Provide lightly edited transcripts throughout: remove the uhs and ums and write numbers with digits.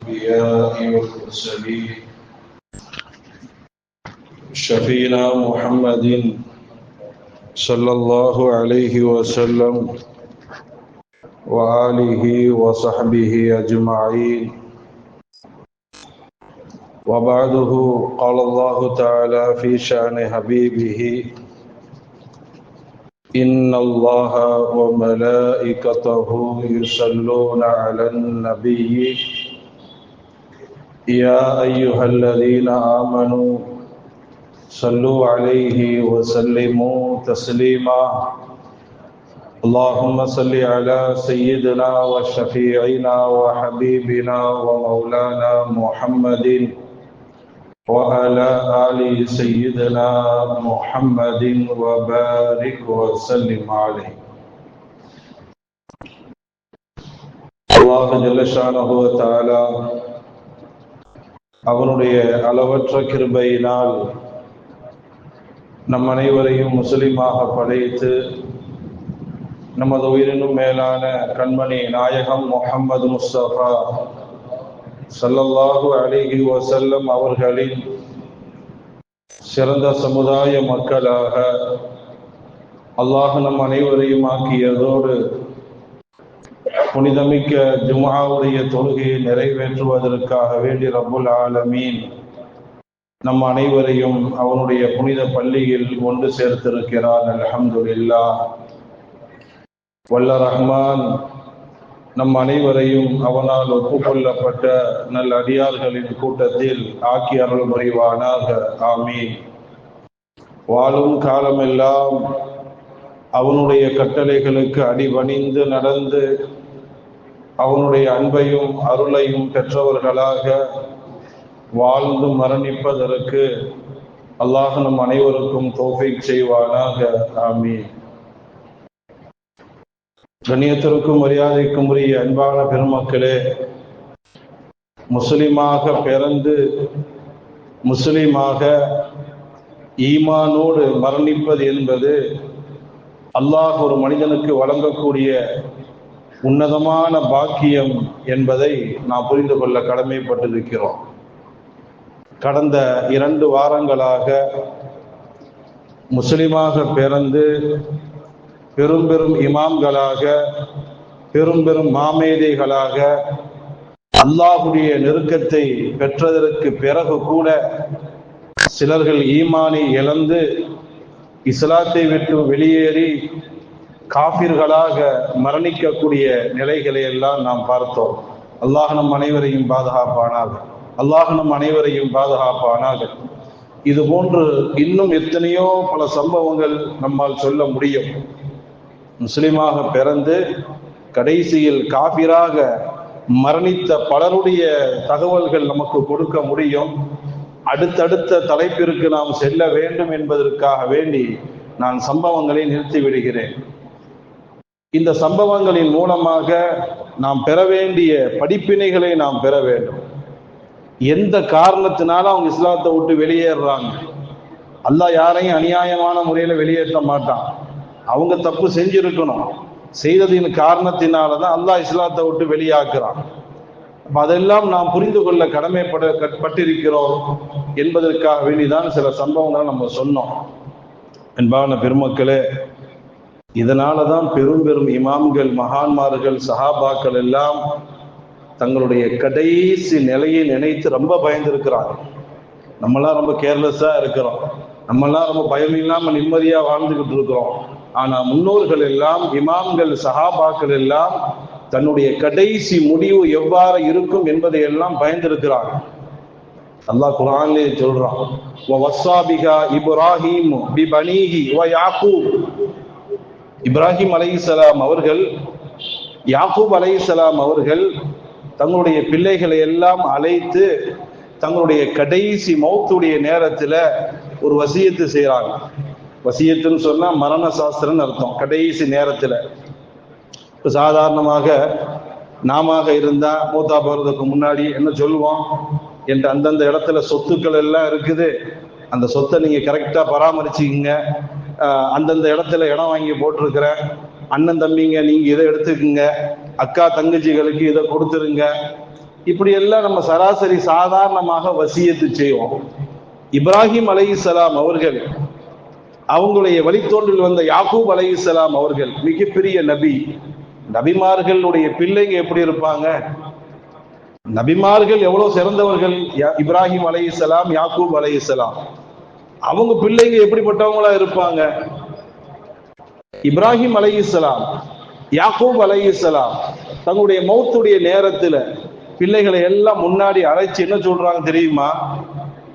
الأنبياء والمرسلين شفينا محمد صلى الله عليه وسلم وآله وصحبه أجمعين. وبعده قال الله تعالى في شأن حبيبه: إن الله وملائكته يصلون على النبي يا أيها الذين آمنوا صلوا عليه وسلموا تسليما. اللهم صل على سيدنا وشفيعنا وحبيبنا ومولانا محمد وعلى آل سيدنا محمد وبارك وسلم عليه. الله جل شانه وتعالى அவனுடைய அளவற்ற கிருபையினால் நம் அனைவரையும் முஸ்லிமாக படைத்து நமது உயிரினும் மேலான கண்மணி நாயகம் முஹம்மது முஸ்தபா ஸல்லல்லாஹு அலைஹி வஸல்லம் அவர்களின் சிறந்த சமுதாய மக்களாக அல்லாஹ் நம் அனைவரையும் ஆக்கியதோடு புனிதமிக்க ஜும்ஆவுடைய தொழுகையை நிறைவேற்றுவதற்காக வேண்டி ரப்புல் ஆலமீன் நம் அனைவரையும் அவனுடைய புனித பள்ளியில் ஒன்று சேர்த்திருக்கிறான். அல்ஹம்துலில்லாஹ். வல்ல ரஹ்மான் நம் அனைவரையும் அவனால் ஒப்புக்கொள்ளப்பட்ட நல்ல அடியார்களின் கூட்டத்தில் ஆக்கி அருள் புரிவானாக. ஆமீன். வாழும் காலமெல்லாம் அவனுடைய கட்டளைகளுக்கு அடிபணிந்து நடந்து அவனுடைய அன்பையும் அருளையும் பெற்றவர்களாக வாழ்ந்து மரணிப்பதற்கு அல்லாஹ் நம் அனைவருக்கும் தௌஃபீக் செய்வானாக. ஆமீன். கண்ணியத்திற்கும் மரியாதைக்கும் உரிய அன்பான பெருமக்களே, முஸ்லிமாக பிறந்து முஸ்லிமாக ஈமானோடு மரணிப்பது என்பது அல்லாஹ் ஒரு மனிதனுக்கு வழங்கக்கூடிய உன்னதமான பாக்கியம் என்பதை நாம் புரிந்து கொள்ள கடமைப்பட்டிருக்கிறோம். கடந்த 2 வாரங்களாக முஸ்லிமாக பிறந்து பெரும் பெரும் இமாம்களாக பெரும் பெரும் மாமேதைகளாக அல்லாஹுடைய நெருக்கத்தை பெற்றதற்கு பிறகு கூட சிலர்கள் ஈமானை இழந்து இஸ்லாத்தை விட்டு வெளியேறி காஃபிர்களாக மரணிக்கக்கூடிய நிலைகளை எல்லாம் நாம் பார்த்தோம். அல்லாஹ் நம் அனைவரையும் பாதுகாப்பானாக. அல்லாஹ் நம் அனைவரையும் பாதுகாப்பானாக. இது போன்று இன்னும் எத்தனையோ பல சம்பவங்கள் நம்மால் சொல்ல முடியும். முஸ்லிமாக பிறந்து கடைசியில் காபிராக மரணித்த பலருடைய தகவல்கள் நமக்கு கொடுக்க முடியும். அடுத்தடுத்த தலைப்பிற்கு நாம் செல்ல வேண்டும் என்பதற்காக வேண்டி நான் சம்பவங்களை நிறுத்தி விடுகிறேன். இந்த சம்பவங்களின் மூலமாக நாம் பெற வேண்டிய படிப்பினைகளை நாம் பெற வேண்டும். எந்த காரணத்தினால அவங்க இஸ்லாத்தை விட்டு வெளியேறாங்க? அல்லாஹ் யாரையும் அநியாயமான முறையில வெளியேற்ற மாட்டான். அவங்க தப்பு செஞ்சிருக்கணும், செய்ததின் காரணத்தினாலதான் அல்லாஹ் இஸ்லாத்தை விட்டு வெளியாக்குறான். அதெல்லாம் நாம் புரிந்து கொள்ள கடமைப்பட்டிருக்கிறோம் என்பதற்காக வேண்டிதான் சில சம்பவங்களை நம்ம சொன்னோம். அன்பான பெருமக்களே, இதனாலதான் பெரும் பெரும் இமாம்கள், மகான்மார்கள், சஹாபாக்கள் எல்லாம் தங்களுடைய கடைசி நிலையை நினைத்து ரொம்ப பயந்துருக்கிறாங்க. நம்மளாம் ரொம்ப கேர்லெஸ்ஸா இருக்கிறோம், நம்மளாம் ரொம்ப பயம் இல்லாம நிம்மதியா வாழ்ந்துகிட்டு இருக்கிறோம். ஆனா முன்னோர்கள் எல்லாம், இமாம்கள், சஹாபாக்கள் எல்லாம் தன்னுடைய கடைசி முடிவு எவ்வாறு இருக்கும் என்பதை எல்லாம் பயந்திருக்கிறாங்க. அல்லாஹ் குர்ஆனிலே சொல்றான், வஸாபிகா இப்ராஹீம் பிபனீஹி வ யாக்கூப். இப்ராஹிம் அலைஹிஸ்ஸலாம் அவர்கள், யாக்கூப் அலைஹிஸ்ஸலாம் அவர்கள் தங்களுடைய பிள்ளைகளை எல்லாம் அழைத்து தங்களுடைய கடைசி மௌத்துடைய நேரத்துல ஒரு வசியத்து செய்யறாங்க. வசியத்துன்னு சொன்னா மரண சாஸ்திரம்னு அர்த்தம். கடைசி நேரத்துல இப்போ சாதாரணமாக நாம இருந்தா மூத்தா போறதுக்கு முன்னாடி என்ன சொல்லுவோம்? என்ற அந்தந்த இடத்துல சொத்துக்கள் எல்லாம் இருக்குது, அந்த சொத்தை நீங்க கரெக்டா பராமரிச்சுக்கிங்க, அந்தந்த இடத்துல இடம் வாங்கி போட்டிருக்கிறேன், அண்ணன் தம்பிங்க நீங்க இதை எடுத்துக்குங்க, அக்கா தங்கச்சிகளுக்கு இதை கொடுத்துருங்க, இப்படி எல்லாம் நம்ம சராசரி சாதாரணமாக வசியத்து செய்வோம். இப்ராஹிம் அலைஹிஸ்ஸலாம் அவர்கள், அவங்களுடைய வழித்தோன்றில் வந்த யாக்கூப் அலைஹிஸ்ஸலாம் அவர்கள் மிகப்பெரிய நபி. நபிமார்களுடைய பிள்ளைங்க எப்படி இருப்பாங்க? நபிமார்கள் எவ்வளவு சிறந்தவர்கள்! இப்ராஹிம் அலைஹிஸ்ஸலாம், யாக்கூப் அலைஹிஸ்ஸலாம், அவங்க பிள்ளைங்க எப்படிப்பட்டவங்களா இருப்பாங்க? இப்ராஹிம் அலைஹிஸ்ஸலாம், யாக்கூப் அலைஹிஸ்ஸலாம் தங்களுடைய மௌத்துடைய நேரத்துல பிள்ளைகளை எல்லாம் முன்னாடி அழைச்சு என்ன சொல்றாங்க தெரியுமா?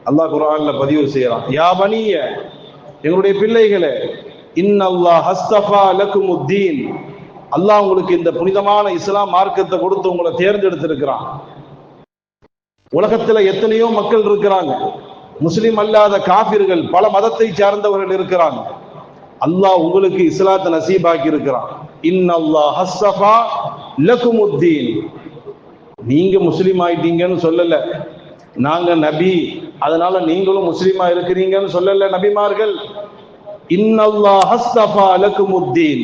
அல்லாஹ் குர்ஆன்ல பதிவு செய்யறான், யா பனிய, எங்களுடைய பிள்ளைகளே, இன்னல்லாஹ் ஹஸ்தஃபா லக்குமுத்தீன், அல்லாஹ் உங்களுக்கு இந்த புனிதமான இஸ்லாம் மார்க்கத்தை கொடுத்து உங்களை தேர்ந்தெடுத்திருக்கிறான். உலகத்துல எத்தனையோ மக்கள் இருக்கிறாங்க, முஸ்லிம் அல்லாத காபிர்கள், பல மதத்தை சார்ந்தவர்கள் இருக்கிறாங்க. அல்லாஹ் உங்களுக்கு இஸ்லாத்தை நசீபாக்கி இருக்கிறான். இன்னல்லாஹ் ஹஸ்தஃபா லக்குமுத்தீன், நீங்க முஸ்லிம் ஆயிட்டீங்கன்னு சொல்லல, நாங்க நபி அதனால நீங்களும் முஸ்லிமா இருக்கிறீங்கன்னு சொல்லல நபிமார்கள். இன்னல்லாஹ் ஹஸ்தஃபா லக்குமுத்தீன்,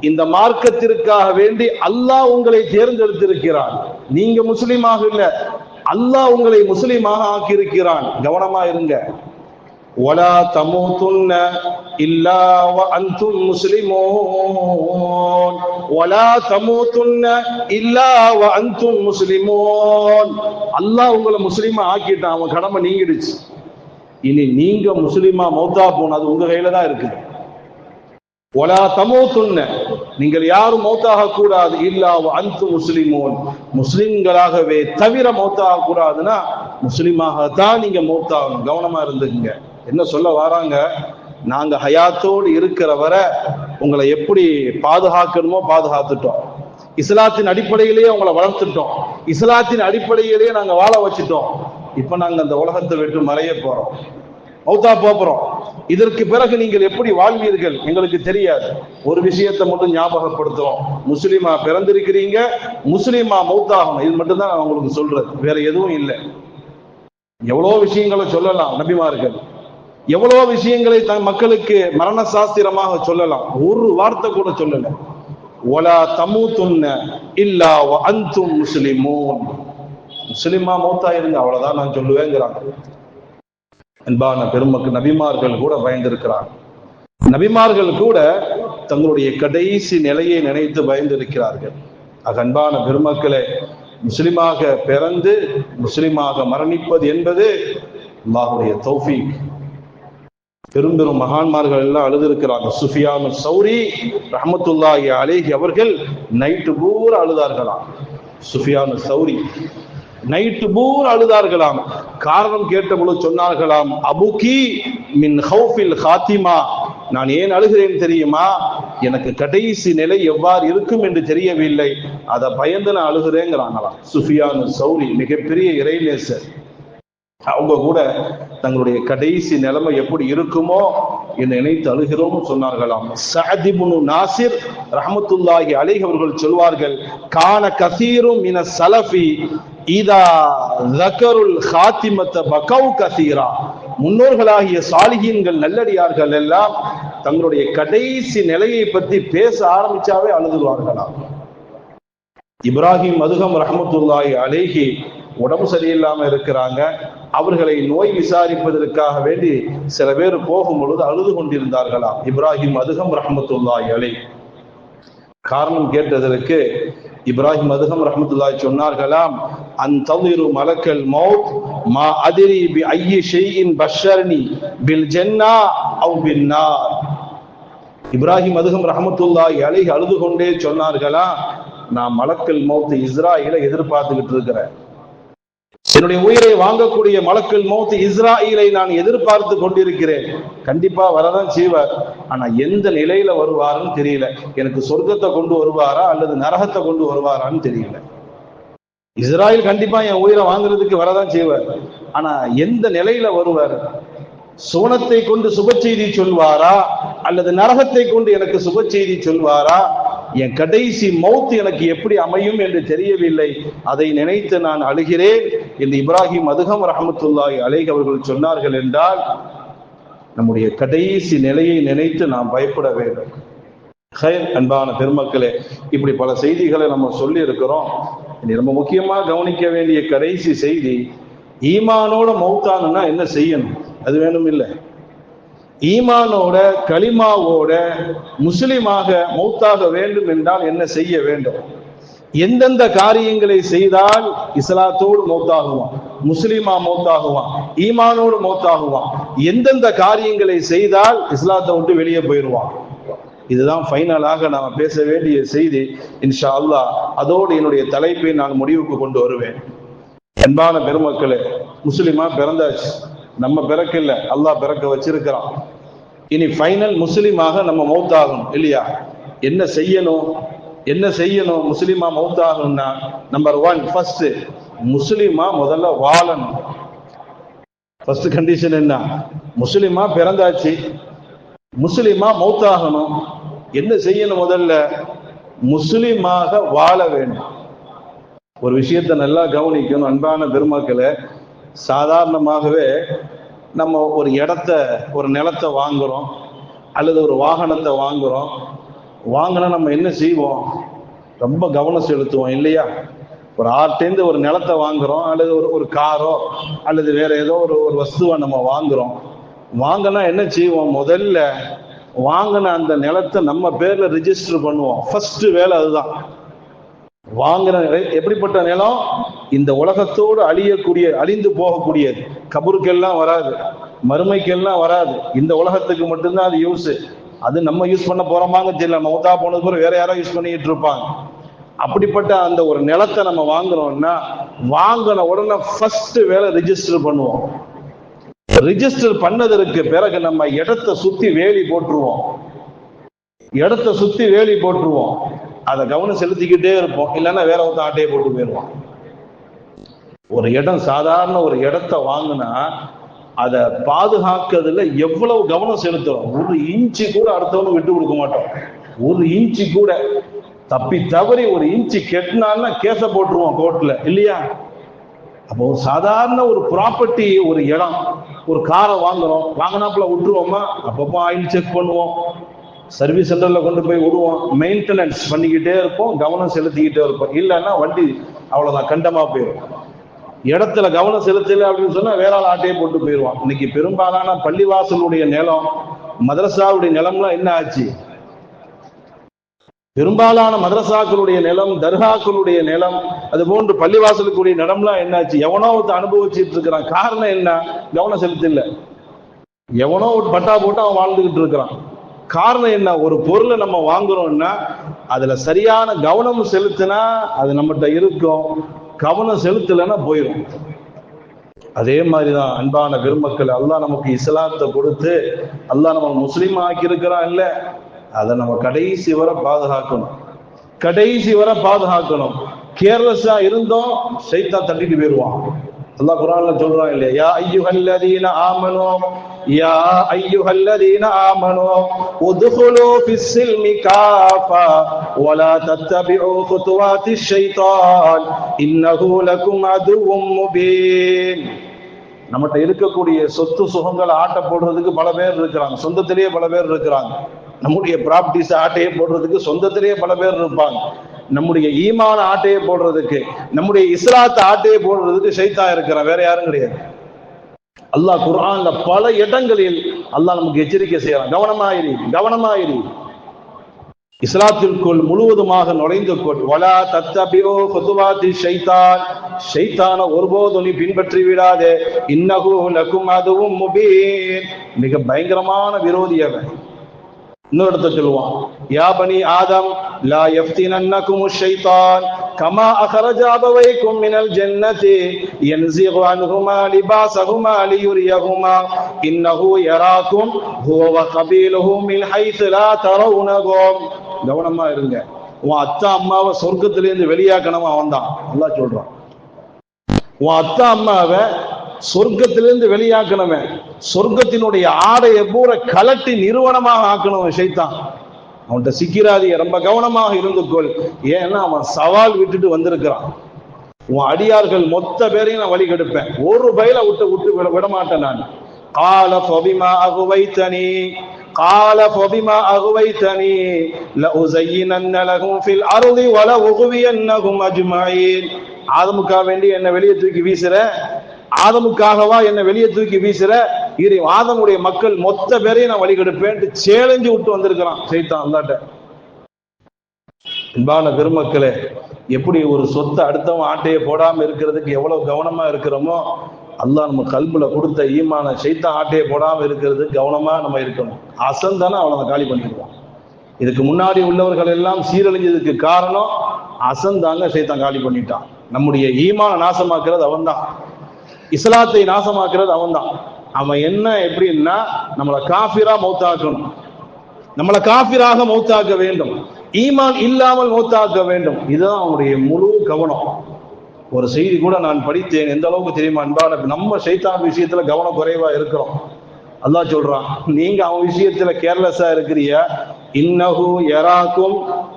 இந்த மார்க்கத்திற்காக வேண்டி அல்லாஹ் உங்களை தேர்ந்தெடுத்திருக்கிறான். நீங்க முஸ்லிமாக இல்ல, அல்லாஹ் உங்களை முஸ்லிமாக ஆக்கியிருக்கிறான். கவனமா இருங்க. வலா தமூதுன்ன இல்லா வஅன்தும் முஸ்லிமூன், வலா தமூதுன்ன இல்லா வஅன்தும் முஸ்லிமூன். அல்லாஹ் உங்களை முஸ்லிமா ஆக்கிட்டான், அவன் கடமை நீங்கிடுச்சு. இனி நீங்க முஸ்லிமா மௌத்தா போன அது உங்க கையில தான் இருக்குது. வலா தமூதுன்ன, நீங்கள் யாரும் மௌத்தாக கூடாது, இல்லா வஅன்தும் முஸ்லிமூன், முஸ்லிம்களாகவே தவிர மௌத்தாக கூடாதுன்னா முஸ்லிமாக தான் நீங்க மௌத்தாகணும். கவனமா இருந்துக்குங்க. என்ன சொல்ல வராங்க? நாங்க ஹயாத்தோடு இருக்கிற வரை உங்களை எப்படி பாதுகாக்கணுமோ பாதுகாத்துட்டோம், இஸ்லாத்தின் அடிப்படையிலேயே உங்களை வளர்த்துட்டோம், இஸ்லாத்தின் அடிப்படையிலேயே நாங்க வாழ வச்சுட்டோம். இப்ப நாங்க அந்த உலகத்தை விட்டு மறைய போறோம், மௌத்தா போறோம். இதற்கு பிறகு நீங்கள் எப்படி வாழ்வீர்கள் எங்களுக்கு தெரியாது. ஒரு விஷயத்தை மட்டும் ஞாபகப்படுத்துறோம், முஸ்லிமா பிறந்திருக்கிறீங்க, முஸ்லிமா மௌத்தாகணும். இது மட்டும் தான் நான் உங்களுக்கு சொல்றது, வேற எதுவும் இல்லை. எவ்வளவு விஷயங்களை சொல்லலாம் நபிமார்கள், எவ்வளவு விஷயங்களை மக்களுக்கு மரண சாஸ்திரமாக சொல்லலாம், ஒரு வார்த்தை கூட சொல்லல. வலா தமூதுன்ன இல்லா வஅன்தும் முஸ்லிமூன், முஸ்லிமா மௌத்தா இருங்க, அவ்வளவுதான் நான் சொல்லுவேங்கிறாங்க. அன்பான பெருமக்கள், நபிமார்கள் கூட பயந்திருக்கிறார். நபிமார்கள் கூட தங்களுடைய கடைசி நிலையை நினைத்து பயந்திருக்கிறார்கள். அன்பான பெருமக்களே, முஸ்லிமாக பிறந்து முஸ்லிமாக மரணிப்பது என்பது அல்லாஹ்வுடைய தௌஃபீக். பெரும் பெரும் மகான்மார்கள் எல்லாம் அழுதிருக்கிறாங்க. சுஃபியான் சௌரி ரஹ்மத்துல்லாஹி அலைஹி அவர்கள் நைட்டு பூரா அழுதார்களாம். சுஃபியான் சௌரி நைட்டு பூரா அழுதார்களாம். காரணம் கேட்ட பொழுது சொன்னார்களாம், அபுகி மின் ஹௌஃபில் ஹாத்திமா, நான் ஏன் அழுகிறேன் தெரியுமா? எனக்கு கடைசி நிலை எவ்வாறு இருக்கும் என்று தெரியவில்லை, அதை பயந்து நான் அழுகிறேங்கிறாங்களாம். சுஃபியான் சௌரி மிகப்பெரிய இறைநேசர். அவங்க கூட தங்களுடைய கடைசி நிலைமை எப்படி இருக்குமோ என்று நினைத்து அழுகிறோம் சொன்னார்களாம். சஅத் இப்னு நாசிர் ரஹ்மத்துல்லாஹி அலைஹி அவர்கள் சொல்வார்கள், கான கஸீரும் மின ஸலஃபி இதா ذكرுல் ஹாத்திமத பகவ் கஸீரா, முன்னோர்களாகிய சாலிஹீன்கள் நல்லடியார்கள் எல்லாம் தங்களுடைய கடைசி நிலையை பற்றி பேச ஆரம்பிச்சாவே அழுதுவார்களாம். இப்ராஹிம் அதுகம் ரஹ்மத்துல்லாஹி அலைஹி உடம்பு சரியில்லாம இருக்கிறாங்க. அவர்களை நோய் விசாரிப்பதற்காக வேண்டி சில பேர் போகும் பொழுது அழுது கொண்டிருந்தார்களாம். இப்ராஹிம் அதுகம் ரஹ்மத்துல்லாஹி அலைஹி காரணம் கேட்டதற்கு இப்ராஹிம் அதுகம் ரஹ்மத்துல்லாஹி சொன்னார்களாம், அன்தலிரு மலக்கல் மௌத் மா அதிரி பி ஐயி ஷைஇன் பஷர்னி பில் ஜன்னா அவ் பின் நார். இப்ராஹிம் அதுகம் ரஹ்மத்துல்லாஹி அலைஹி அழுது கொண்டே சொன்னார்களா, நான் மலக்கல் மௌத் இஸ்ராயீலை எதிர்பார்த்துக்கிட்டு இருக்கிறேன், என்னுடைய உயிரை வாங்கக்கூடிய மலக்கல் மௌத் இஸ்ராயீலை நான் எதிர்பார்த்து கொண்டிருக்கிறேன். கண்டிப்பா வரதான் செய்வார், ஆனா எந்த நிலையில வருவாருன்னு தெரியல. எனக்கு சொர்க்கத்தை கொண்டு வருவாரா அல்லது நரகத்தை கொண்டு வருவாரான்னு தெரியல. இஸ்ராயீல் கண்டிப்பா என் உயிரை வாங்குறதுக்கு வரதான் செய்வார், ஆனா எந்த நிலையில வருவார்? சுவனத்தை கொண்டு சுப செய்தி சொல்வாரா அல்லது நரகத்தை கொண்டு எனக்கு சுப செய்தி சொல்வாரா? என் கடைசி மௌத் எனக்கு எப்படி அமையும் என்று தெரியவில்லை, அதை நினைத்து நான் அழுகிறேன் என்று இப்ராஹிம் அதுகம் ரஹ்மத்துல்லாஹி அலைஹி அவர்கள் சொன்னார்கள். என்றால் நம்முடைய கடைசி நிலையை நினைத்து நாம் பயப்பட வேண்டும். அன்பான பெருமக்களே, இப்படி பல செய்திகளை நம்ம சொல்லி இருக்கிறோம். இனி ரொம்ப முக்கியமா கவனிக்க வேண்டிய கடைசி செய்தி, ஈமானோட மௌத்தானுன்னா என்ன செய்யணும்? அது வேணும் இல்லை, ஈமானோட களிமாவோட முஸ்லிமாக மௌத்தாக வேண்டும் என்றால் என்ன செய்ய வேண்டும்? எந்தெந்த காரியங்களை செய்தால் இஸ்லாத்தோடு மௌத்தாகுவான், முஸ்லிமா மௌத்தாகுவான், ஈமானோடு மௌத்தாகுவான், எந்தெந்த காரியங்களை செய்தால் இஸ்லாத்தை விட்டு வெளியே போயிடுவான்? இதுதான் ஃபைனலாக நாம் பேச வேண்டிய செய்தி இன்ஷா அல்லாஹ். அதோடு என்னுடைய தலைப்பை நான் முடிவுக்கு கொண்டு வருவேன். அன்பான பெருமக்களே, முஸ்லிமா பிறந்தாச்சு, நம்ம பிறக்கல, அல்லாஹ் பிறக்க வச்சிருக்கிறான். இனி ஃபைனல் முஸ்லிமாக நம்ம மௌத்தாகணும் இல்லையா? என்ன செய்யணும்? என்ன செய்யணும் முஸ்லிமா மௌத்தாகணும்னா? நம்பர் 1, ஃபர்ஸ்ட் முஸ்லிமா முதல்ல வாழணும். ஃபர்ஸ்ட் கண்டிஷன் என்ன? முஸ்லிமா பிறந்தாச்சு, முஸ்லிமா மௌத்தாகணும். என்ன செய்யணும்? முதல்ல முஸ்லிமாக வாழ வேண்டும். ஒரு விஷயத்தை நல்லா கவனிக்கணும் அன்பான பெருமக்களை. சாதாரணமாகவே நம்ம ஒரு இடத்த, ஒரு நிலத்தை வாங்குறோம் அல்லது ஒரு வாகனத்தை வாங்குறோம். வாங்கினா நம்ம என்ன செய்வோம்? ரொம்ப கவனம் செலுத்துவோம் இல்லையா? ஒரு ஆர்டேந்து ஒரு நிலத்தை வாங்குறோம் அல்லது ஒரு காரோ அல்லது வேற ஏதோ ஒரு வஸ்துவை நம்ம வாங்குறோம். வாங்கினா என்ன செய்வோம்? முதல்ல வாங்கின அந்த நிலத்தை நம்ம பேர்ல ரிஜிஸ்டர் பண்ணுவோம். ஃபர்ஸ்ட் வேலை அதுதான். வாங்கின எப்படிப்பட்ட நிலம்? இந்த உலகத்தோடு அழியக்கூடிய, அழிந்து போகக்கூடியது. கபருக்கெல்லாம் வராது, மறுமைக்கெல்லாம் வராது, இந்த உலகத்துக்கு மட்டும்தான் அது யூஸ். அது நம்ம யூஸ் பண்ண போறோமாங்க தெரியல, மௌத்தா போனது கூட வேற யாரோ யூஸ் பண்ணிட்டு இருப்பாங்க. அப்படிப்பட்ட அந்த ஒரு நிலத்தை நம்ம வாங்குறோம்னா வாங்கின உடனே ஃபர்ஸ்ட் வேலை ரிஜிஸ்டர் பண்ணுவோம். ரிஜிஸ்டர் பண்ணதற்கு பிறகு நம்ம இடத்தை சுத்தி வேலி போட்டுருவோம். இடத்தை சுத்தி வேலி போட்டுருவோம். அதை கவனம் செலுத்திக்கிட்டே இருப்போம். இல்லைன்னா வேற ஒருத்த ஆட்டையை போட்டு போயிடுவோம். ஒரு இடம், சாதாரண ஒரு இடத்தை வாங்கினா அதை பாதுகாக்கிறதுல எவ்வளவு கவனம் செலுத்துறோம். ஒரு இன்ச்சு கூட அடுத்தவங்க விட்டு கொடுக்க மாட்டோம். ஒரு இன்ச்சு கூட தப்பி தவறி ஒரு இன்ச்சு கெட்டினான்னா கேச போட்டுருவோம் கோர்ட்ல இல்லையா? அப்போ சாதாரண ஒரு ப்ராப்பர்ட்டி, ஒரு இடம், ஒரு காரை வாங்குறோம், வாங்கினாப்புல விட்டுருவோமா? அப்பப்போ ஆயில் செக் பண்ணுவோம், சர்வீஸ் சென்டர்ல கொண்டு போய் விடுவோம், மெயின்டெனன்ஸ் பண்ணிக்கிட்டே இருப்போம், கவனம் செலுத்திக்கிட்டே இருப்போம். இல்லைன்னா வண்டி அவ்வளவுதான், கண்டமா போயிடும். இடத்துல கவனம் செலுத்தல அப்படின்னு சொன்னா வேற ஆள் ஆட்டையே போட்டு போயிடுவான். இன்னைக்கு பெரும்பாலான பள்ளிவாசலுடைய நிலம், மதரசாவுடைய நிலம்லாம் என்ன ஆச்சு? பெரும்பாலான மதரசாக்களுடைய நிலம், தர்காக்களுடைய நிலம், அது போன்று பள்ளிவாசலுக்குரிய நிலம்லாம் என்னாச்சு? எவனோ ஒருத்த அனுபவிச்சுட்டு இருக்கிறான். காரணம் என்ன? கவனம் செலுத்தல. எவனோ ஒரு பட்டா போட்டு அவன் வாழ்ந்துகிட்டு இருக்கிறான். காரணம் என்ன? ஒரு பொருளை நம்ம வாங்குறோம்னா அதுல சரியான கவனம் செலுத்தினா அது நம்மகிட்ட இருக்கும், கவனம் செலுத்தலைன்னா போயிடும். அதே மாதிரிதான் அன்பான பெருமக்கள், அல்லாஹ் நமக்கு இஸ்லாத்தை கொடுத்து அல்லாஹ் நம்ம முஸ்லீம் ஆக்கி இருக்கிறான் இல்ல, அதை நம்ம கடைசி வரை பாதுகாக்கணும். கடைசி வரை பாதுகாக்கணும். கேர்லெஸ்ஸா இருந்தோம், ஷைத்தான் தட்டிட்டு போயிடுவான். அல்லாஹ் குர்ஆன்ல சொல்றான் இல்லையா, யா அய்யுஹல்லதீன ஆமனூ யா அய்யுஹல்லதீன ஆமனூ உத்குலூ ஃபிஸ்ஸில்மி காஃபா வலா தத்தபிஉ குதுவாத்திஷ் ஷைத்தான் இன்னஹு லகும் அதுவும் முபீன். நம்மகிட்ட இருக்கக்கூடிய சொத்து சுகங்களை ஆட்ட போடுறதுக்கு பல பேர் இருக்கிறாங்க, சொந்தத்திலேயே பல பேர் இருக்கிறாங்க. நம்முடைய ப்ராப்பர்ட்டிஸ் ஆட்டையை போடுறதுக்கு சொந்தத்திலேயே பல பேர் இருப்பாங்க. நம்முடைய ஈமான ஆட்டையை போடுறதுக்கு, நம்முடைய இஸ்லாத்தை ஆட்டையை போடுறதுக்கு ஷைத்தான் இருக்கிறான், வேற யாரும் கிடையாது. அல்லாஹ் குர்ஆன்ல பல இடங்களில் அல்லாஹ் நமக்கு எச்சரிக்கை செய்யறான், கவனமாயிரி, கவனமாயிரி. இஸ்லாத்திற்குள் முழுவதுமாக நுழைந்து கொள். வலா தத்தபிஉ குதுவாத்தி ஷைத்தான், ஷைத்தான ஒருபோதும் நீ பின்பற்றி விடாதே. இன்னஹு லகும் அதுவும் முபீன், மிக பயங்கரமான விரோதி அவன். இன்னொரு இடத்தை சொல்லுவான், யா பனி ஆதம் லா யஃப்தினன்னகும் ஷைத்தான் கமா அக்ரஜ அபவைக்கும் மினல் ஜன்னதி யன்ஸிகு அன்ஹுமா லிபாஸஹுமா லியுரியஹுமா இன்னஹு யராக்கும் ஹுவ வ கபீலுஹு மின் ஹைஸ் லா தரவுனஹும். கவனமா இருங்க. உன் அத்தா அம்மாவை சொர்க்கத்திலிருந்து வெளியாக்கணுமா அவன் தான். அல்லாஹ் சொல்றான், உன் அத்தா அம்மாவை சொர்க்கத்திலிருந்து வெளியாக்கணுமே, சொர்க்கத்தினுடைய ஆடையை பூரா கலட்டி நிறுவனமாக ஆக்கணும் ஷைத்தான். அவன்கிட்ட சிக்கிறாதிய, ரொம்ப கவனமாக இருந்துக்கொள். ஏன்னா அவன் சவால் விட்டுட்டு வந்திருக்கிறான். உன் அடியார்கள் மொத்த பேரையும் நான் வழி கெடுப்பேன், ஒரு பயில விட்டு விட மாட்டேன் நான். قال فبما أغويتني قال فبما أغويتني لأزينن لهم في الأرض ولأغوينهم أجمعين. ஆதமுக்காக வேண்டி என்ன வெளியே தூக்கி வீசுற, ஆதமுக்காகவா என்ன வெளியே தூக்கி வீசுற, இரு ஆதமுடைய மக்கள் மொத்த பேரையும் நான் வழிகெடுப்பேன் சேலஞ்சு விட்டு வந்திருக்கிறான் சைத்தான் அல்லாட்ட. அன்பான பெருமக்களே, எப்படி ஒரு சொத்தை அடுத்தவன் ஆட்டையை போடாம இருக்கிறதுக்கு எவ்வளவு கவனமா இருக்கிறோமோ, அல்லாஹ் நம்ம கல்புல கொடுத்த ஈமான சைத்தான் ஆட்டையை போடாம இருக்கிறது கவனமா நம்ம இருக்கணும். அசந்தானே அவனை காலி பண்ணிடுவான். இதுக்கு முன்னாடி உள்ளவர்கள் எல்லாம் சீரழிஞ்சதுக்கு காரணம் அசந்தாங்க, சைத்தான் காலி பண்ணிட்டான். நம்முடைய ஈமான நாசமாக்குறது அவன் தான், இஸ்லாத்தை நாசமாக்குறது அவன் தான். அவன் என்ன எப்படின்னா நம்மளை காஃபிரா மௌத்தாக்கணும், நம்மளை காஃபிராக மௌத்தாக்க வேண்டும், ஈமான் இல்லாமல் மௌத்தாக்க வேண்டும். இதுதான் அவனுடைய முழு கவனம். ஒரு செய்தி கூட நான் படித்தேன், எந்த அளவுக்கு தெரியுமா அன்பான, நம்ம சைத்தான் விஷயத்துல கவனம் குறைவா இருக்கிறோம். அல்லாஹ் சொல்றான், நீங்க அவன் விஷயத்துல கேர்லெஸ்ஸா இருக்கிறீங்க. இன்னஹு யராக்கும்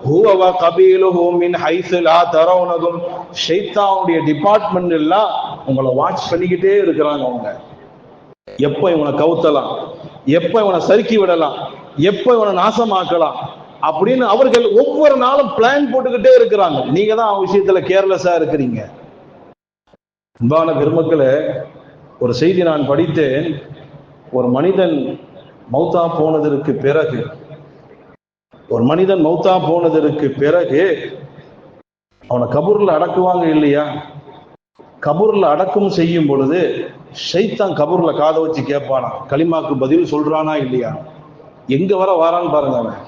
ஹுவ வ கபீலுஹு மின் ஹைஸு லா தரவுனகும். ஷைத்தானுடைய டிபார்ட்மெண்ட் எல்லாம் உங்களை வாட்ச் பண்ணிக்கிட்டே இருக்கிறாங்க. அவங்க எப்ப இவனை கவுத்தலாம், எப்ப இவனை சறுக்கி விடலாம், எப்ப இவனை நாசமாக்கலாம் அப்படின்னு அவர்கள் ஒவ்வொரு நாளும் பிளான் போட்டுக்கிட்டே இருக்கிறாங்க. நீங்க தான் அவன் விஷயத்துல கேர்லெஸ்ஸா இருக்கிறீங்க. அன்பான பெருமக்களே, ஒரு செய்தி நான் படித்தேன். ஒரு மனிதன் மௌத்தா போனதற்கு பிறகு, ஒரு மனிதன் மௌத்தா போனதற்கு பிறகு அவனை கபூர்ல அடக்குவாங்க இல்லையா? கபூர்ல அடக்கம் செய்யும் பொழுது ஷைத்தான் கபூர்ல காதை வச்சு கேட்பானா, களிமாக்கு பதில் சொல்றானா இல்லையா? எங்க வர வாரான்னு பாருங்க. அவன்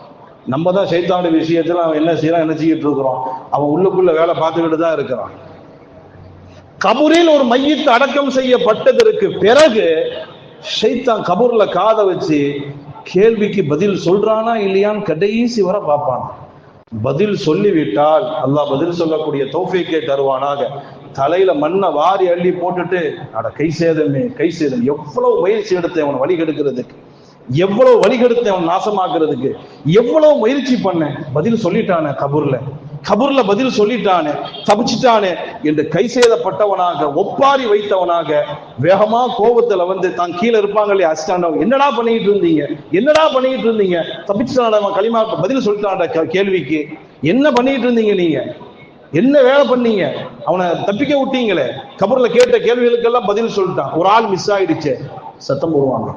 நம்ம தான் ஷைத்தானுடைய விஷயத்துல அவன் என்ன செய்யறான், என்ன செய்யிட்டு இருக்கிறோம், அவன் உள்ளுக்குள்ள வேலை பார்த்துக்கிட்டு தான் இருக்கிறான். கபூரில் ஒரு மையத்து அடக்கம் செய்யப்பட்டதற்கு பிறகு ஷைத்தான் கபூர்ல காதை வச்சு கேள்விக்கு பதில் சொல்றானா இல்லையான்னு கடைசி வர பார்ப்பான். பதில் சொல்லிவிட்டால் அல்லாஹ் பதில் சொல்லக்கூடிய தௌஃபீக்கை தருவானாக. தலையில மண்ணை வாரி அள்ளி போட்டுட்டு, அட கை சேதமே கை சேதம், எவ்வளவு முயற்சி எடுத்து அவனை வழிகெடுக்கிறதுக்கு, எவ்வளவு வழிகெடுத்து அவன் நாசமாக்குறதுக்கு எவ்வளவு முயற்சி பண்ண, பதில் சொல்லிட்டானே கபூர்ல, கபூர்ல பதில் சொல்லிட்டானே, தப்பிச்சிட்டானே என்று கை செய்தப்பட்டவனாக ஒப்பாரி வைத்தவனாக வேகமா கோபத்துல வந்து தான் கீழே இருப்பாங்க இல்லையா அசிஸ்டன்ட், என்னடா பண்ணிட்டு இருந்தீங்க, என்னடா பண்ணிட்டு இருந்தீங்க, தப்பிச்சிட்டான களிமா பதில் சொல்லிட்டான் கேள்விக்கு, என்ன பண்ணிட்டு இருந்தீங்க, நீங்க என்ன வேலை பண்ணீங்க, அவனை தப்பிக்க விட்டீங்களே, கபூர்ல கேட்ட கேள்விகளுக்கெல்லாம் பதில் சொல்லிட்டான். ஒரு ஆள் மிஸ் ஆயிடுச்சு, சத்தம் போடுவாங்க.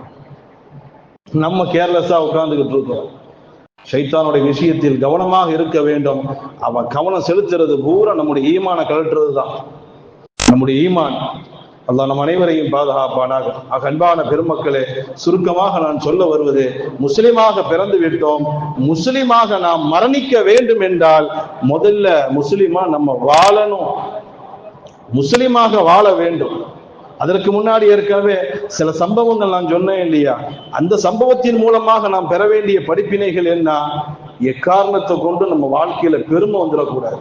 நம்ம கேர்லெஸ்ஸா உட்கார்ந்துகிட்டு இருக்கோம். ஷைத்தானுடைய விஷயத்தில் கவனமாக இருக்க வேண்டும். அவன் கவனம் செலுத்துறது பூரா நம்முடைய ஈமான கழற்றுறது தான், நம்முடைய ஈமான். அல்லாஹ் நம் அனைவரையும் பாதுகாப்பானாக. அன்பான பெருமக்களே, சுருக்கமாக நான் சொல்ல வருவது, முஸ்லிமாக பிறந்து விட்டோம், முஸ்லிமாக நாம் மரணிக்க வேண்டும் என்றால் முதல்ல முஸ்லிமா நம்ம வாழணும், முஸ்லிமாக வாழ வேண்டும். அதற்கு முன்னாடி ஏற்கனவே சில சம்பவங்கள் நான் சொன்னேன் இல்லையா, அந்த சம்பவத்தின் மூலமாக நாம் பெற வேண்டிய படிப்பினைகள் என்ன, எக்காரணத்தை கொண்டு நம்ம வாழ்க்கையில பெருமை வந்துடக்கூடாது.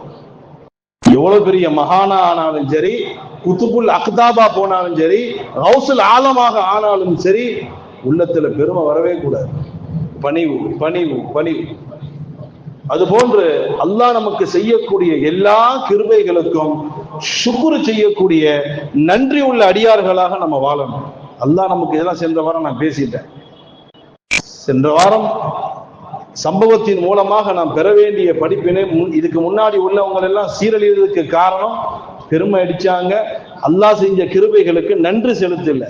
எவ்வளவு பெரிய மகானா ஆனாலும் சரி, குத்துபுல் அக்தாபா போனாலும் சரி, கௌசுல் ஆலமாக ஆனாலும் சரி, உள்ளத்துல பெருமை வரவே கூடாது. பணிவு பணிவு பணிவு. அதுபோன்று அல்லாஹ் நமக்கு செய்யக்கூடிய எல்லா கிருபைகளுக்கும் ஷுக்ரு செய்யக்கூடிய நன்றி உள்ள அடியார்களாக நம்ம வாழணும். அல்லாஹ் நமக்கு இதெல்லாம் சென்ற வாரம் நான் பேசிட்டேன். சென்ற வாரம் சம்பவத்தின் மூலமாக நாம் பெற வேண்டிய படிப்பினை, இதுக்கு முன்னாடி உள்ளவங்க எல்லாம் சீரழிவதற்கு காரணம் பெருமை அடிச்சாங்க, அல்லாஹ் செஞ்ச கிருபைகளுக்கு நன்றி செலுத்தல.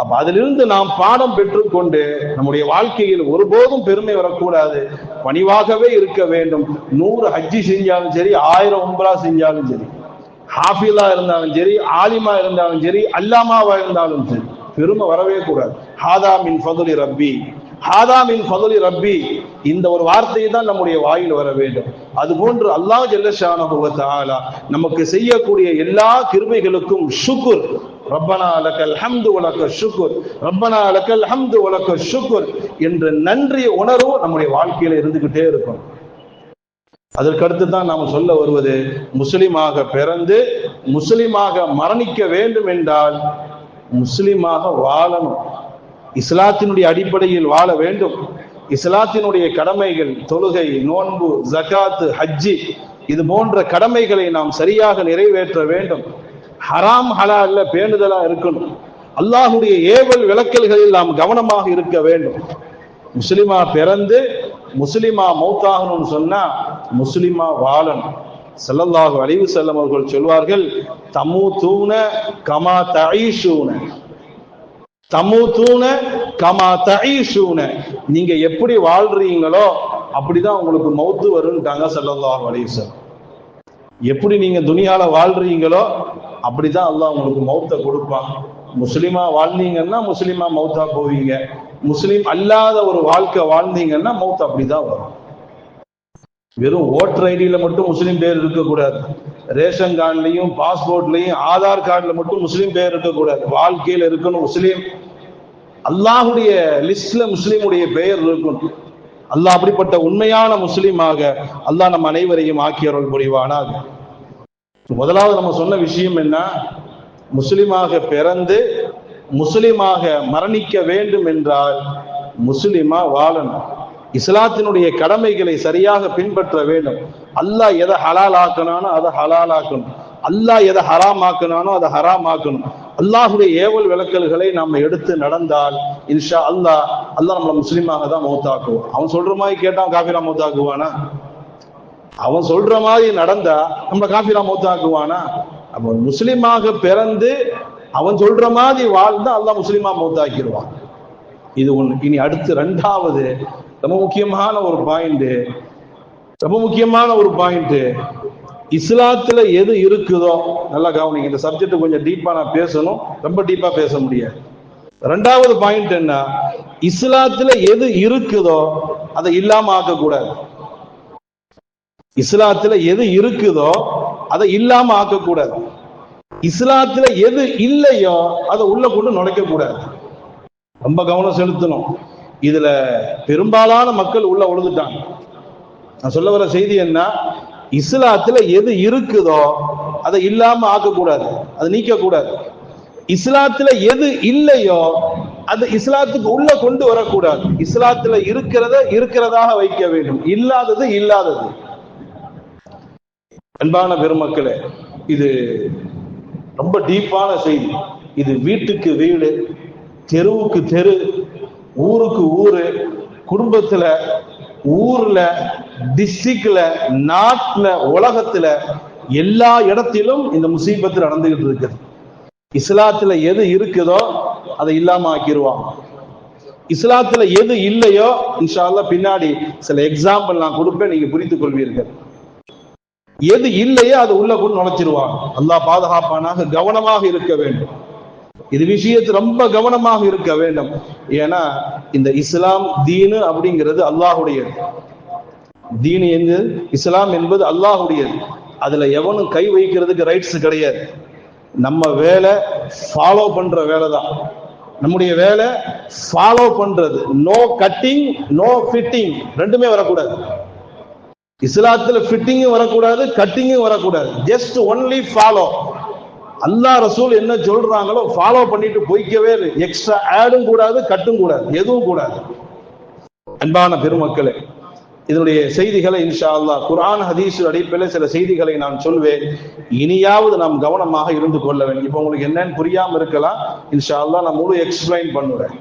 அப்ப அதிலிருந்து நாம் பாடம் பெற்றுக்கொண்டு நம்முடைய வாழ்க்கையில் ஒருபோதும் பெருமை வரக்கூடாது, பணிவாகவே இருக்க வேண்டும். 100 ஹஜ்ஜி செஞ்சாலும் சரி, 1000 உம்ரா செஞ்சாலும் சரி, ஹாஃபிலா இருந்தாலும் சரி, ஆலிமா இருந்தாலும் சரி, அல்லாமாவா இருந்தாலும் சரி, பெருமை வரவே கூடாது. ஹாதா மின் ஃபதுலி ரப்பி, ஹாதா மின் ஃபதுலி ரப்பி, இந்த ஒரு வார்த்தையை தான் நம்முடைய வாயில் வர வேண்டும். அதுபோன்று அல்லாஹ் ஜல்ல ஷானஹு வ தஆலா நமக்கு செய்யக்கூடிய எல்லா கிருபைகளுக்கும் ஷுக்ர், ரப்பனா லக்கல் ஹம்து வ லக்கல் ஷுக்ர், ரப்பனா லக்கல் ஹம்து வ லக்கல் ஷுக்ர் என்ற நன்றி உணர்வு நம்முடைய வாழ்க்கையில இருந்துகிட்டே இருக்கும். அதற்கடுத்து தான் நாம் சொல்ல வருவது, முஸ்லிமாக பிறந்து முஸ்லிமாக மரணிக்க வேண்டும் என்றால் முஸ்லிமாக வாழணும், இஸ்லாத்தினுடைய அடிப்படையில் வாழ வேண்டும். இஸ்லாத்தினுடைய கடமைகள், தொழுகை, நோன்பு, ஜகாத்து, ஹஜ்ஜி, இது போன்ற கடமைகளை நாம் சரியாக நிறைவேற்ற வேண்டும். ஹராம் ஹலால்ல பேணுதலா இருக்கணும். அல்லாஹுடைய ஏவல் விளக்கல்களில் நாம் கவனமாக இருக்க வேண்டும். முஸ்லிமா பிறந்து முஸ்லிமா மௌத்தாகணும்னு சொன்னா முஸ்லிமா வாழணும். ஸல்லல்லாஹு அலைஹி வஸல்லம் அவர்கள் சொல்வார்கள், தமூதூன கமா தஈஷூன, தமூதூன கமா தஈஷூன, நீங்க எப்படி வாழ்றீங்களோ அப்படிதான் உங்களுக்கு மௌத்து வரும்ட்டாங்க ஸல்லல்லாஹு அலைஹி வஸல்லம். எப்படி நீங்க துனியால வாழ்றீங்களோ அப்படிதான் அல்லாஹ் உங்களுக்கு மௌத்தை கொடுப்பான். முஸ்லிமா வாழ்ந்தீங்கன்னா முஸ்லிமா மௌத்தா போவீங்க, முஸ்லிம் அல்லாத ஒரு வாழ்க்கை வாழ்ந்தீங்கன்னா மௌத் அப்படிதான் வரும். வெறும் ஓட்டர் ஐடியில மட்டும் முஸ்லீம் பேர் இருக்கக்கூடாது, ரேஷன் கார்டுலையும் பாஸ்போர்ட்லையும் ஆதார் கார்டுல மட்டும் முஸ்லீம் பேர் இருக்கக்கூடாது. வாழ்க்கையில இருக்கணும் முஸ்லீம், அல்லாஹுடைய லிஸ்ட்ல முஸ்லீமுடைய பெயர் இருக்கணும். அல்லாஹ் அப்படிப்பட்ட உண்மையான முஸ்லீமாக அல்லாஹ் நம்ம அனைவரையும் ஆக்கியவர்கள் புரிவானாக. முதலாவது நம்ம சொன்ன விஷயம் என்ன, முஸ்லிமாக பிறந்து முஸ்லிமாக மரணிக்க வேண்டும் என்றால் முஸ்லிமா வாழணும். இஸ்லாத்தினுடைய கடமைகளை சரியாக பின்பற்ற வேண்டும். அல்லாஹ் எதை ஹலால் ஆக்கணும் அதை ஹலால் ஆக்கணும், அல்லாஹ் எதை ஹராம் ஆக்கணும் அதை ஹராம் ஆக்கணும். அல்லாஹுடைய ஏவல் விளக்கல்களை நம்ம எடுத்து நடந்தால் இன்ஷா அல்லாஹ் நம்மளை முஸ்லீமாக தான் மௌத்தாக்குவோம். அவன் சொல்ற மாதிரி கேட்டான் காஃபிரா மௌத்தாக்குவானா? அவன் சொல்ற மாதிரி நடந்தா நம்ம காஃபிரா மௌத்தாக்குவானா? அப்ப முஸ்லீமாக பிறந்து அவன் சொல்ற மாதிரி வாழ்ந்தா அல்லாஹ் முஸ்லீமா மௌத்தாக்கிடுவான். இது ஒண்ணு. இனி அடுத்து ரெண்டாவது ரொம்ப முக்கியமான ஒரு பாயிண்ட், இஸ்லாத்துல எது இருக்குதோ, நல்லா கவனிங்க, இந்த சப்ஜெக்ட் கொஞ்சம் டீப்பா நான் பேசணும், ரொம்ப டீப்பா பேச முடியாது. ரெண்டாவது பாயிண்ட் என்ன, இஸ்லாத்துல எது இருக்குதோ அதை இல்லாம ஆக்கக்கூடாது. இஸ்லாத்துல எது இருக்குதோ அதை இல்லாம ஆக்கக்கூடாது. இஸ்லாத்துல எது இல்லையோ அதை உள்ள கொண்டு நுழைக்க கூடாது. ரொம்ப கவனம் செலுத்தணும். இதுல பெரும்பாலான மக்கள் உள்ள உழுதுட்டாங்க. நான் சொல்ல வர செய்தி என்ன, இஸ்லாத்துல எது இருக்குதோ அதை இல்லாம ஆக்கக்கூடாது, அதை நீக்க கூடாது. இஸ்லாத்துல எது இல்லையோ அது இஸ்லாத்துக்கு உள்ள கொண்டு வரக்கூடாது. இஸ்லாத்துல இருக்கிறதாக வைக்க வேண்டும், இல்லாதது இல்லாதது. அன்பான பெருமக்களே, இது ரொம்ப டீப்பான செய்தி. இது வீட்டுக்கு வீடு, தெருவுக்கு தெரு, ஊருக்கு ஊரு, குடும்பத்துல, ஊர்ல, டிஸ்ட்ரிக்ட்ல, நாட்டுல, உலகத்துல எல்லா இடத்திலும் இந்த முசீபத்து நடந்துகிட்டு இருக்குது. இஸ்லாத்துல எது இருக்குதோ அதை இல்லாம ஆக்கிடுவாங்க. இஸ்லாத்துல எது இல்லையோ இன்ஷா அல்லாஹ் பின்னாடி சில எக்ஸாம்பிள் நான் கொடுப்பேன், நீங்க புரிந்து கொள்வீர்கள். எது இல்லையோ அது உள்ள கொண்டு நுழைச்சிருவாங்க. அல்லாஹ் பாதுகாப்பானாக. கவனமாக இருக்க வேண்டும். இது விஷயத்து ரொம்ப கவனமாக இருக்க வேண்டும். ஏன்னா இந்த இஸ்லாம் தீனு அப்படிங்கிறது அல்லாஹுடையது. தீனு இஸ்லாம் என்பது அல்லாஹுடையது. அதுல எவனும் கை வைக்கிறதுக்கு ரைட்ஸ் கிடையாது. நம்ம வேலை ஃபாலோ பண்ற வேலை தான். நம்முடைய வேலை ஃபாலோ பண்றது. நோ கட்டிங், நோ ஃபிட்டிங், ரெண்டுமே வரக்கூடாது. இஸ்லாத்துல ஃபிட்டிங்கும் வரக்கூடாது, கட்டிங்கும் வரக்கூடாது. Just only follow. Allah Rasool என்ன சொல்றாங்களோ ஃபாலோ பண்ணிட்டு போய்க்கவே இல்லை. எக்ஸ்ட்ரா ஆடும் கூடாது, கட்டும் கூடாது, எதுவும் கூடாது. அன்பான பெருமக்களே, இதனுடைய செய்திகளை இன்ஷா அல்லாஹ் குர்ஆன் ஹதீஸ் அடிப்படையில் சில செய்திகளை நான் சொல்வேன். இனியாவது நாம் கவனமாக இருந்து கொள்ள வேண்டும். இப்போ உங்களுக்கு என்னன்னு புரியாம இருக்கலாம், இன்ஷா அல்லாஹ் நான் முழு எக்ஸ்பிளைன் பண்ணுவேன்.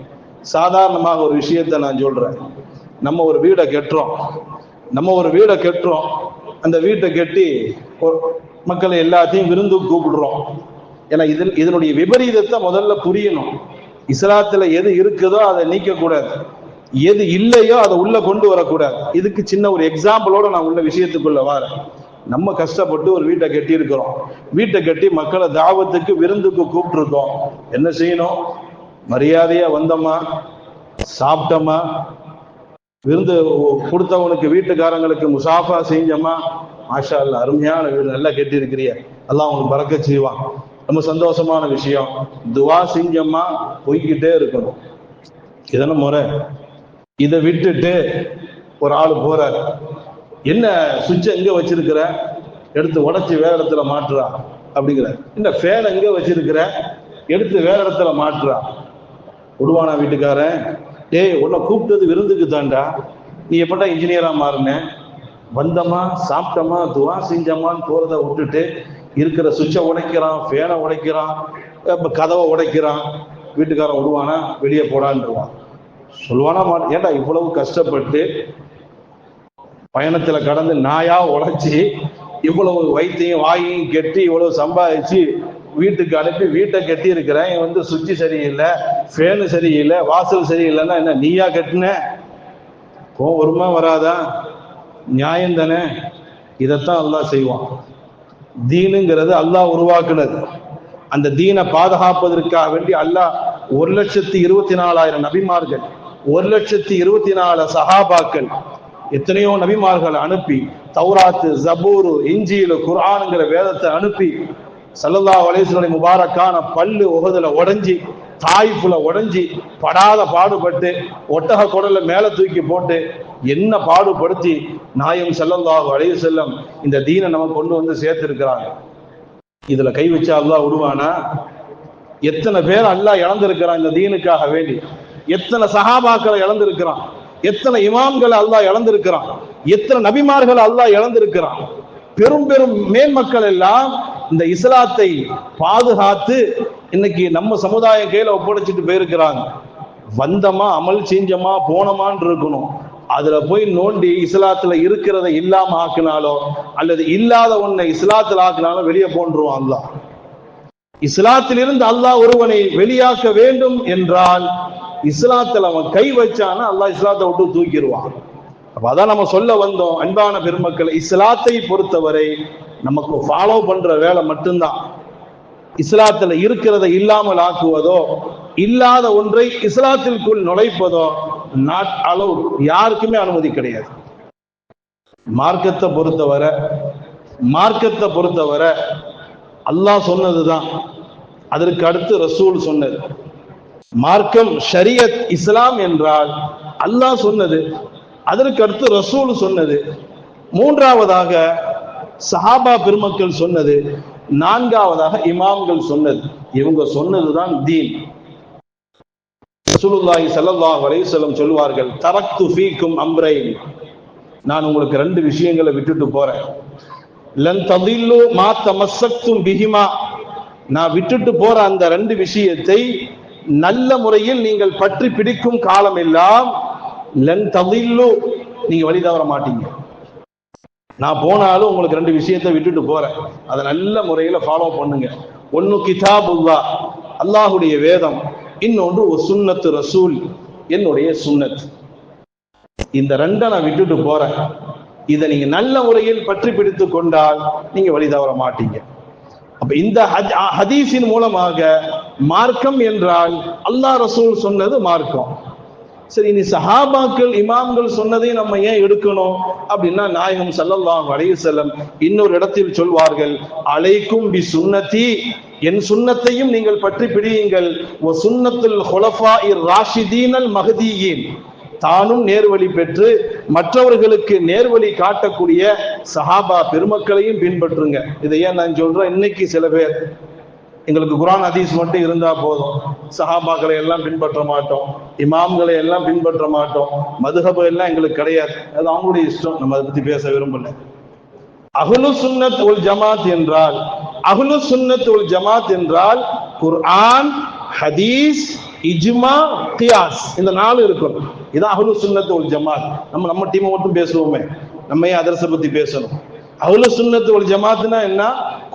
சாதாரணமாக ஒரு விஷயத்தை நான் சொல்றேன். நம்ம ஒரு வீடை கட்டுறோம். அந்த வீட்டை கட்டி மக்களை எல்லாத்தையும் விருந்து கூப்பிடுறோம். ஏன்னா இதனுடைய விபரீதத்தை முதல்ல புரியணும். இஸ்லாத்துல எது இருக்குதோ அதை நீக்க கூடாது, எது இல்லையோ அதை உள்ள கொண்டு வரக்கூடாது. இதுக்கு சின்ன ஒரு எக்ஸாம்பிளோட நான் உள்ள விஷயத்துக்குள்ள வரேன். நம்ம கஷ்டப்பட்டு ஒரு வீட்டை கட்டி இருக்கிறோம். வீட்டை கட்டி மக்களை தாவத்துக்கு விருந்துக்கு கூப்பிட்டு இருக்கோம். என்ன செய்யணும்? மரியாதையா வந்தோமா, சாப்பிட்டோமா, விருந்து கொடுத்தவனுக்கு வீட்டுக்காரங்களுக்கு முசாஃபா செஞ்சோமா, மாஷா அல்லாஹ் அருமையான வீடு, நல்லா கட்டி இருக்கிறிய, அல்லாஹ் உங்களுக்கு பரக்கத் செய்வான். ரொம்ப சந்தோஷமான விஷயம். துவா செஞ்சோமா, போய்கிட்டே இருக்கணும். இதன முறை. இதை விட்டுட்டு ஒரு ஆள் போறாரு. என்ன சுவிட்சை எங்க வச்சிருக்கிற, எடுத்து உடைச்சு வேற இடத்துல மாற்றுறா அப்படிங்கிற. இந்த ஃபேன் எங்க வச்சிருக்கிற, எடுத்து வேற இடத்துல மாற்றுறா. விடுவானா வீட்டுக்காரன்? டேய், உன்னை கூப்பிட்டது விருந்துக்கு தாண்டா, நீ எப்படா இன்ஜினியரா மாறின? வந்தமா, சாப்பிட்டமா, துவா செஞ்சமான்னு போறத விட்டுட்டு இருக்கிற சுவிட்சை உடைக்கிறான், ஃபேனை உடைக்கிறான், கதவை உடைக்கிறான். வீட்டுக்காரன் விடுவானா? வெளியே போடான்றான். சொல்லுவானா? ஏன்டா இவ்வளவு கஷ்டப்பட்டு பயணத்துல கடந்து நாயா உழைச்சி இவ்வளவு வைத்தியம் வாங்கியும் கெட்டி இவ்வளவு சம்பாதிச்சு வீட்டுக்கு அனுப்பி வீட்டை கட்டி இருக்கிறேன், வந்து சுவிட்ச் சரியில்லை, ஃபேனு சரியில்லை, வாசல் சரியில்லைன்னா என்ன நீயா கட்டின? வருமா வராதா? நியாயம் தானே? இதைத்தான் அல்லாஹ் செய்வான். தீனுங்கிறது அல்லாஹ் உருவாக்குனது. அந்த தீனை பாதுகாப்பதற்காக வேண்டி அல்லாஹ் 1,24,000 நபிமார்கள், 1,24,000 சஹாபாக்கள், எத்தனையோ நபிமார்கள் அனுப்பி தௌராத்து, ஜபூரு, இஞ்சில், குர்ஆன்ங்கிற வேதத்தை அனுப்பி ஸல்லல்லாஹு அலைஹி வஸல்லம் முபாரக்கான பல்லு உஹதுல உடைஞ்சி, தாயிஃப்ல உடைஞ்சி, படாத பாடுபட்டு ஒட்டக குடல்ல மேல தூக்கி போட்டு என்ன பாடுபடுத்தி நாயம் ஸல்லல்லாஹு அலைஹி வஸல்லம் இந்த தீனை நம்ம கொண்டு வந்து சேர்த்திருக்கிறாங்க. இதுல கை வச்சா அல்லாஹ் விடுவானா? எத்தனை பேர் அல்லாஹ் இழந்திருக்கிறான் இந்த தீனுக்காக வேண்டி, எத்தனை சஹாபாக்களை இழந்திருக்கிறான், எத்தனை இமாம்களை அல்லாஹ் இழந்திருக்கிறான், எத்தனை நபிமார்கள் அல்லாஹ் இழந்திருக்கிறான். பெரும் பெரும் மேன்மக்கள் எல்லாம் இந்த இஸ்லாத்தை பாதுகாத்து இன்னைக்கு நம்ம சமுதாய கையில ஒப்படைச்சிட்டு போயிருக்கிறாங்க. வந்தமா அமல் செஞ்சமா போனமான்னு இருக்கணும். அதுல போய் நோண்டி இஸ்லாத்துல இருக்கிறத இல்லாம ஆக்கினாலோ அல்லது இல்லாத ஒன்னை இஸ்லாத்துல ஆக்கினாலோ வெளியே போன்றுவான் அல்லாஹ். இஸ்லாத்திலிருந்து அல்லாஹ் ஒருவனை வெளியாக்க வேண்டும் என்றால் இஸ்லாத்துல அவன் கை வச்சானா அல்லாஹ் இஸ்லாத்தை விட்டு தூக்கிடுவான். அப்ப அதான் நம்ம சொல்ல வந்தோம், அன்பான பெருமக்கள், இஸ்லாத்தை பொறுத்தவரை நமக்கு ஃபாலோ பண்ற வேலை மட்டும்தான். இஸ்லாத்துல இருக்கிறத இல்லாமல் ஆக்குவதோ இல்லாத ஒன்றை இஸ்லாத்திற்குள் நுழைப்பதோ நாட் அலௌட், யாருக்குமே அனுமதி கிடையாது. மார்க்கத்தை பொறுத்தவரை அல்லாஹ் சொன்னதுதான், அதற்கு அடுத்து ரசூல் சொன்னது. மார்க்கம் ஷரியத் இஸ்லாம் என்றால் அல்லாஹ் சொன்னது, அதற்கு அடுத்து ரசூல் சொன்னது, மூன்றாவதாக சஹாபா பெருமக்கள் சொன்னது, நான்காவதாக இமாம்கள் சொன்னது. இவங்க சொன்னதுதான் தீன். ரசூலுல்லாஹி ஸல்லல்லாஹு அலைஹி வஸல்லம் சொல்வார்கள், தரக்து ஃபீக்கும் அம்ரைன், நான் உங்களுக்கு 2 விஷயங்களை விட்டுட்டு போறேன். லன் ததில்லு மா தமஸ்ஸக்தும் பிஹிமா, நான் விட்டுட்டு போற அந்த 2 விஷயத்தை நல்ல முறையில் நீங்கள் பற்றி பிடிக்கும் காலம் எல்லாம் லன் ததில்லு, நீங்க வழி தவற மாட்டீங்க. நான் போனாலும் உங்களுக்கு 2 விஷயத்தை விட்டுட்டு போறேன், அதை நல்ல முறையில ஃபாலோ பண்ணுங்க. ஒன்னு கிதாபுல்லாஹ், அல்லாஹுடைய வேதம், இன்னொன்று சுன்னத்து ரசூல், என்னுடைய சுன்னத். இந்த 2 நான் விட்டுட்டு போறேன், இதை நீங்க நல்ல முறையில் பற்றி பிடித்து கொண்டால் நீங்க வழி தவற மாட்டீங்க. அப்ப இந்த ஹதீஸின் மூலமாக மார்க்கம் என்றால் அல்லாஹ் ரசூல் சொன்னது மார்க்கம். சரி, இனி சஹாபாக்கள் இமாம்கள் சொன்னதை நம்ம ஏன் எடுக்கணும் அப்படின்னா, நாயகம் ஸல்லல்லாஹு அலைஹி வஸல்லம் இன்னொரு இடத்தில் சொல்வார்கள், அலைக்கும் பி சுன்னதி, என் சுன்னத்தையும் நீங்கள் பற்றி பிடியுங்கள், வ சுன்னத்துல் ஹுலஃபாஇர் ராஷிதீனல் மஹ்தியீன், தானும் நேர்வழி பெற்று மற்றவர்களுக்கு நேர்வழி காட்டக்கூடிய சஹாபா பெருமக்களையும் பின்பற்றுங்க. இதை ஏன் நான் சொல்றேன், இன்னைக்கு சில பேர் எங்களுக்கு குர்ஆன் ஹதீஸ் மட்டும் இருந்தா போதும், சஹாபாக்களை எல்லாம் பின்பற்ற மாட்டோம், இமாம்களை எல்லாம் பின்பற்ற மாட்டோம், மதுஹப் எல்லாம் எங்களுக்கு கிடையாது, அது அவங்களுடைய இஷ்டம், நம்ம அதை பத்தி பேச விரும்பல. அஹ்லு சுன்னத் வல் ஜமாத் என்றால், அஹ்லு சுன்னத் வல் ஜமாத் என்றால் குர்ஆன், ஹதீஸ், இஜ்மா, கியாஸ், இந்த 4 இருக்கும். இதான் அஹ்லு சுன்னத் வல் ஜமாத். நம்ம டீமை மட்டும் பேசுவோமே, நம்ம ஏன் அதர்ஸை பத்தி பேசணும்? அஹ்லு சுன்னத் வல் ஜமாத்னா என்ன?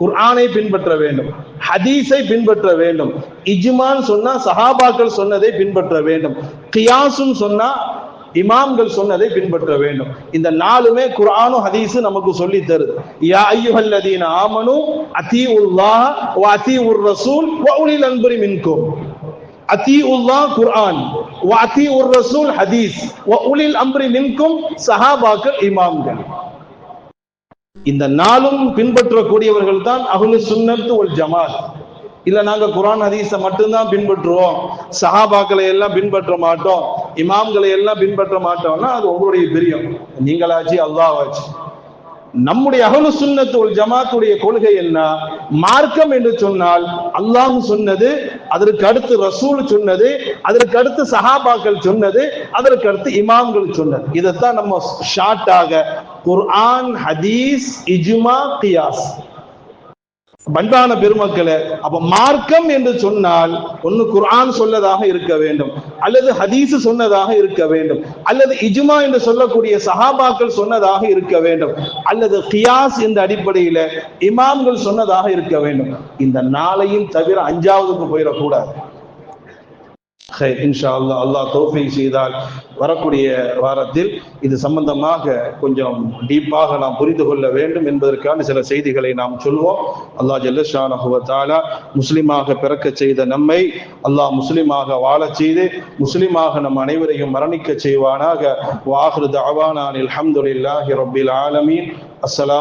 குர்ஆனை பின்பற்ற வேண்டும், ஹதீஸை பின்பற்ற வேண்டும், இஜ்மான்னு சொன்னா சஹாபாக்கள் சொன்னதை பின்பற்ற வேண்டும், கியாசும் சொன்னா இமாம்கள் சொன்னதை பின்பற்ற வேண்டும். இந்த 4மே குர்ஆனும் ஹதீஸும் நமக்கு சொல்லி தருது. யா அய்யுஹல்லதீன ஆமனு அதீஉல்லாஹ வ அதீஉர் ரசூல் வ உலில் அம்ரி மின்கும். அதீஉல்லாஹ் குர்ஆன், வ அதீஉர் ரசூல் ஹதீஸ், வ உலில் அம்ரி மின்கும் சஹாபாக்கள், இமாம்கள். இந்த 4ம் பின்பற்றக்கூடியவர்கள் தான் அஹ்லு சுன்னத் வல் ஜமாத். இல்ல நாங்க குர்ஆன் ஹதீஸை மட்டும்தான் பின்பற்றுவோம், சஹாபாக்களை எல்லாம் பின்பற்ற மாட்டோம், இமாம்களை எல்லாம் பின்பற்ற மாட்டோம்னா அது உங்களுடைய பிரியம், நீங்களாச்சு அல்லாஹ்வாச்சு. நம்முடைய அஹ்லு சுன்னத் வல் ஜமாத்துடைய கொள்கை என்ன? மார்க்கம் என்று சொன்னால் அல்லாஹ் சொன்னது, அதற்கு அடுத்து ரசூல் சொன்னது, அதற்கு அடுத்து சஹாபாக்கள் சொன்னது, அதற்கு அடுத்து இமாம்கள் சொன்னது. இதைத்தான் நம்ம ஷார்ட்டாக குர்ஆன், ஹதீஸ், இஜ்மா, கியாஸ் பண்பான பெருமக்களே, அப்ப மார்க்கம் என்று சொன்னால் ஒன்னு குர்ஆன் சொல்லதாக இருக்க வேண்டும், அல்லது ஹதீஸ் சொன்னதாக இருக்க வேண்டும், அல்லது இஜ்மா என்று சொல்லக்கூடிய சஹாபாக்கள் சொன்னதாக இருக்க வேண்டும், அல்லது கியாஸ் என்ற அடிப்படையில இமாம்கள் சொன்னதாக இருக்க வேண்டும். இந்த நாளையும் தவிர அஞ்சாவதுக்கு போயிடக்கூடாது. இன்ஷா அல்லாஹ், அல்லாஹ் தௌஃபீக் செய்தால் வரக்கூடிய வாரத்தில் இது சம்பந்தமாக கொஞ்சம் டீப்பாக நாம் புரிந்து கொள்ள வேண்டும் என்பதற்கான சில செய்திகளை நாம் சொல்வோம். அல்லாஹ் ஜல்ல ஷானஹு வ தஆலா முஸ்லிமாக பிறக்க செய்த நம்மை அல்லாஹ் முஸ்லிமாக வாழச் செய்து முஸ்லிமாக நம் அனைவரையும் மரணிக்க செய்வானாக. வ ஆகிரு தஅவானா அல்ஹம்துலில்லாஹி ரப்பில் ஆலமீன். அஸ்ஸலாம்.